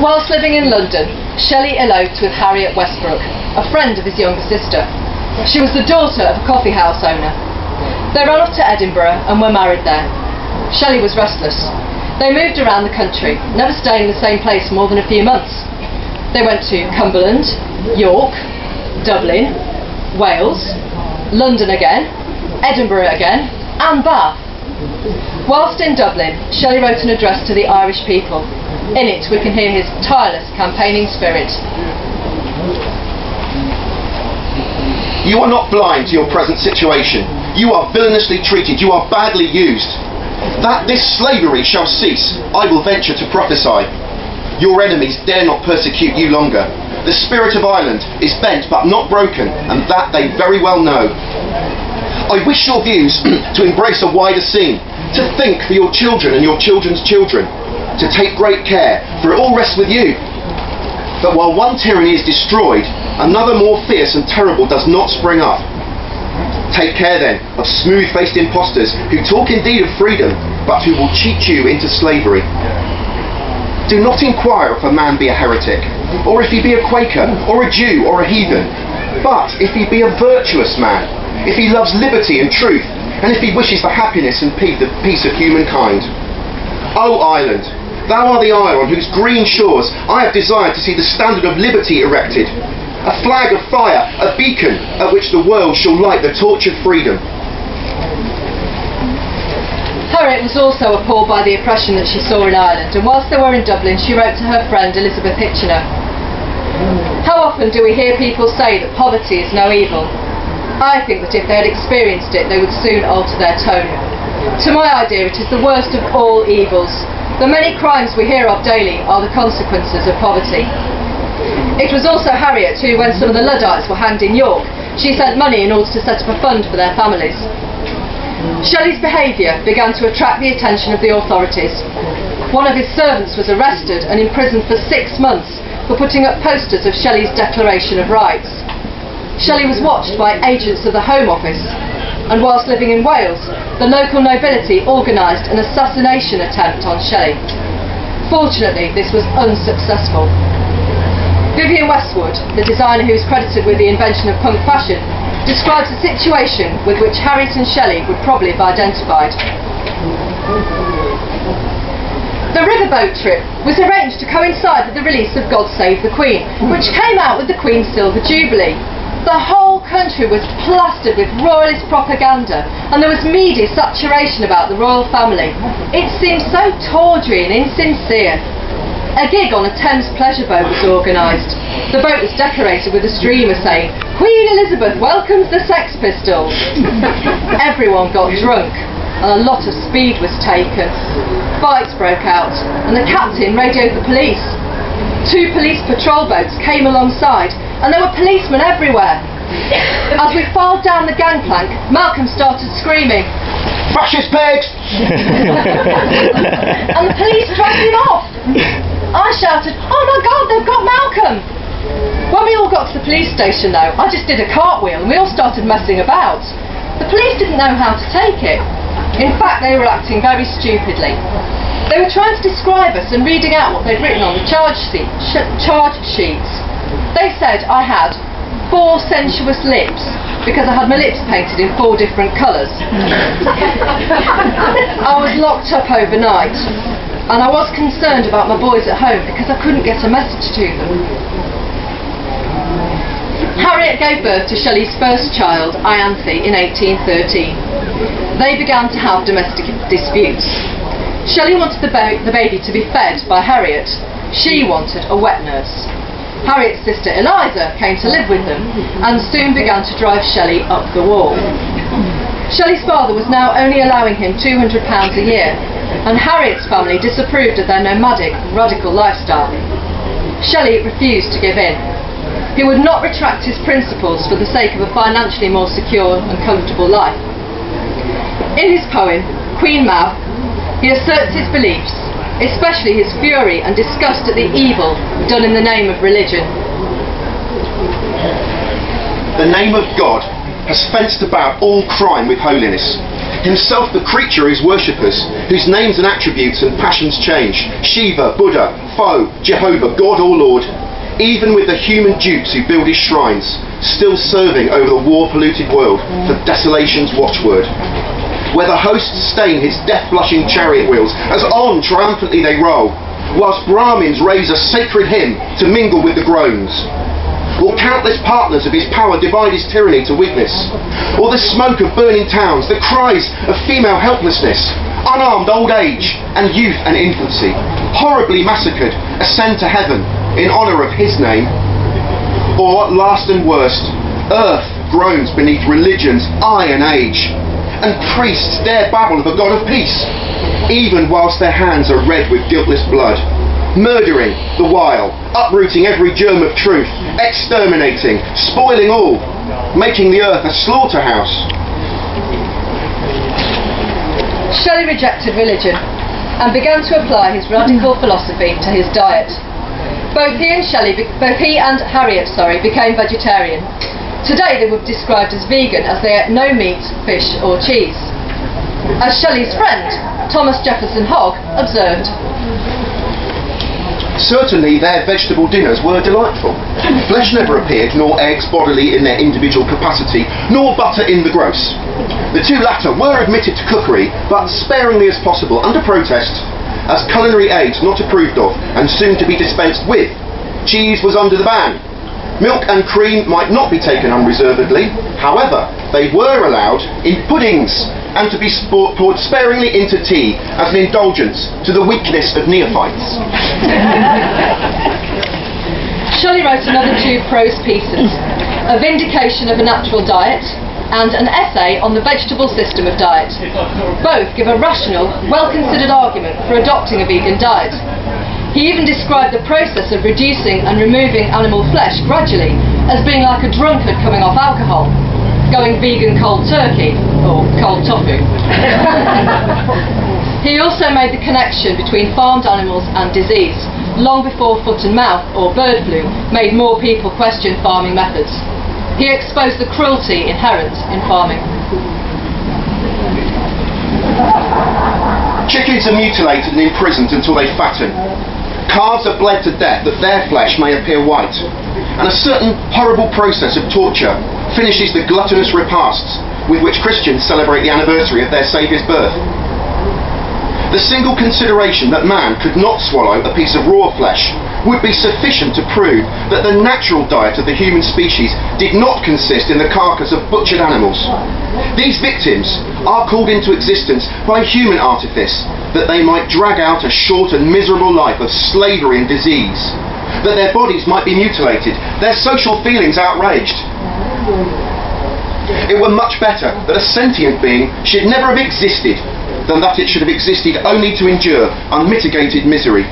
Whilst living in London, Shelley eloped with Harriet Westbrook, a friend of his younger sister. She was the daughter of a coffee house owner. They ran off to Edinburgh and were married there. Shelley was restless. They moved around the country, never staying in the same place more than a few months. They went to Cumberland, York, Dublin, Wales, London again, Edinburgh again, and Bath. Whilst in Dublin, Shelley wrote an address to the Irish people. In it we can hear his tireless campaigning spirit. You are not blind to your present situation. You are villainously treated. You are badly used. That this slavery shall cease, I will venture to prophesy. Your enemies dare not persecute you longer. The spirit of Ireland is bent but not broken, and that they very well know. I wish your views to embrace a wider scene, to think for your children and your children's children, to take great care, for it all rests with you. But while one tyranny is destroyed, another more fierce and terrible does not spring up. Take care then of smooth-faced impostors who talk indeed of freedom, but who will cheat you into slavery. Do not inquire if a man be a heretic, or if he be a Quaker, or a Jew, or a heathen, but if he be a virtuous man, if he loves liberty and truth, and if he wishes for happiness and peace of humankind. O Ireland, thou art the isle on whose green shores I have desired to see the standard of liberty erected, a flag of fire, a beacon at which the world shall light the torch of freedom. Harriet was also appalled by the oppression that she saw in Ireland, and whilst they were in Dublin she wrote to her friend Elizabeth Hitchener. How often do we hear people say that poverty is no evil? I think that if they had experienced it they would soon alter their tone. To my idea it is the worst of all evils. The many crimes we hear of daily are the consequences of poverty. It was also Harriet who, when some of the Luddites were hanged in York, she sent money in order to set up a fund for their families. Shelley's behaviour began to attract the attention of the authorities. One of his servants was arrested and imprisoned for 6 months for putting up posters of Shelley's Declaration of Rights. Shelley was watched by agents of the Home Office, and whilst living in Wales, the local nobility organised an assassination attempt on Shelley. Fortunately, this was unsuccessful. Vivienne Westwood, the designer who is credited with the invention of punk fashion, describes a situation with which Harriet and Shelley would probably have identified. The riverboat trip was arranged to coincide with the release of God Save the Queen, which came out with the Queen's Silver Jubilee. The whole country was plastered with royalist propaganda, and there was media saturation about the royal family. It seemed so tawdry and insincere. A gig on a Thames pleasure boat was organised. The boat was decorated with a streamer saying, "Queen Elizabeth welcomes the Sex Pistols." Everyone got drunk, and a lot of speed was taken. Fights broke out, and the captain radioed the police. 2 police patrol boats came alongside, and there were policemen everywhere. As we filed down the gangplank, Malcolm started screaming, "Fascist pigs!" and the police dragged him off. I shouted, "Oh my God, they've got Malcolm!" When we all got to the police station though, I just did a cartwheel and we all started messing about. The police didn't know how to take it. In fact, they were acting very stupidly. They were trying to describe us and reading out what they'd written on the charge sheets. They said I had 4 sensuous lips because I had my lips painted in 4 different colours. I was locked up overnight, and I was concerned about my boys at home because I couldn't get a message to them. Harriet gave birth to Shelley's first child, Ianthe, in 1813. They began to have domestic disputes. Shelley wanted the baby to be fed by Harriet. She wanted a wet nurse. Harriet's sister Eliza came to live with them and soon began to drive Shelley up the wall. Shelley's father was now only allowing him £200 a year, and Harriet's family disapproved of their nomadic, radical lifestyle. Shelley refused to give in. He would not retract his principles for the sake of a financially more secure and comfortable life. In his poem, Queen Mab, he asserts his beliefs, especially his fury and disgust at the evil done in the name of religion. The name of God has fenced about all crime with holiness. Himself the creature his worshippers, whose names and attributes and passions change, Shiva, Buddha, foe, Jehovah, God or Lord, even with the human dupes who build his shrines, still serving over the war-polluted world for desolation's watchword. Where the hosts stain his death-blushing chariot wheels as on triumphantly they roll, whilst Brahmins raise a sacred hymn to mingle with the groans. Will countless partners of his power divide his tyranny to witness? Or the smoke of burning towns, the cries of female helplessness, unarmed old age and youth and infancy, horribly massacred, ascend to heaven in honour of his name? Or, last and worst, earth groans beneath religion's iron age, and priests dare babble of a God of peace, even whilst their hands are red with guiltless blood, murdering the while, uprooting every germ of truth, exterminating, spoiling all, making the earth a slaughterhouse. Shelley rejected religion and began to apply his radical philosophy to his diet. Both he and Harriet became vegetarian. Today they would be described as vegan, as they ate no meat, fish or cheese. As Shelley's friend, Thomas Jefferson Hogg, observed, certainly their vegetable dinners were delightful. Flesh never appeared, nor eggs bodily in their individual capacity, nor butter in the gross. The two latter were admitted to cookery, but sparingly as possible, under protest, as culinary aids not approved of, and soon to be dispensed with. Cheese was under the ban. Milk and cream might not be taken unreservedly, however, they were allowed in puddings, and to be poured sparingly into tea as an indulgence to the weakness of neophytes. Shelley wrote another two prose pieces, a vindication of a natural diet and an essay on the vegetable system of diet. Both give a rational, well-considered argument for adopting a vegan diet. He even described the process of reducing and removing animal flesh gradually as being like a drunkard coming off alcohol, going vegan cold turkey, or cold tofu. He also made the connection between farmed animals and disease, long before foot and mouth or bird flu made more people question farming methods. He exposed the cruelty inherent in farming. Chickens are mutilated and imprisoned until they fatten. Calves are bled to death that their flesh may appear white. And a certain horrible process of torture finishes the gluttonous repasts with which Christians celebrate the anniversary of their Saviour's birth. The single consideration that man could not swallow a piece of raw flesh would be sufficient to prove that the natural diet of the human species did not consist in the carcass of butchered animals. These victims are called into existence by human artifice, that they might drag out a short and miserable life of slavery and disease, that their bodies might be mutilated, their social feelings outraged. It were much better that a sentient being should never have existed than that it should have existed only to endure unmitigated misery.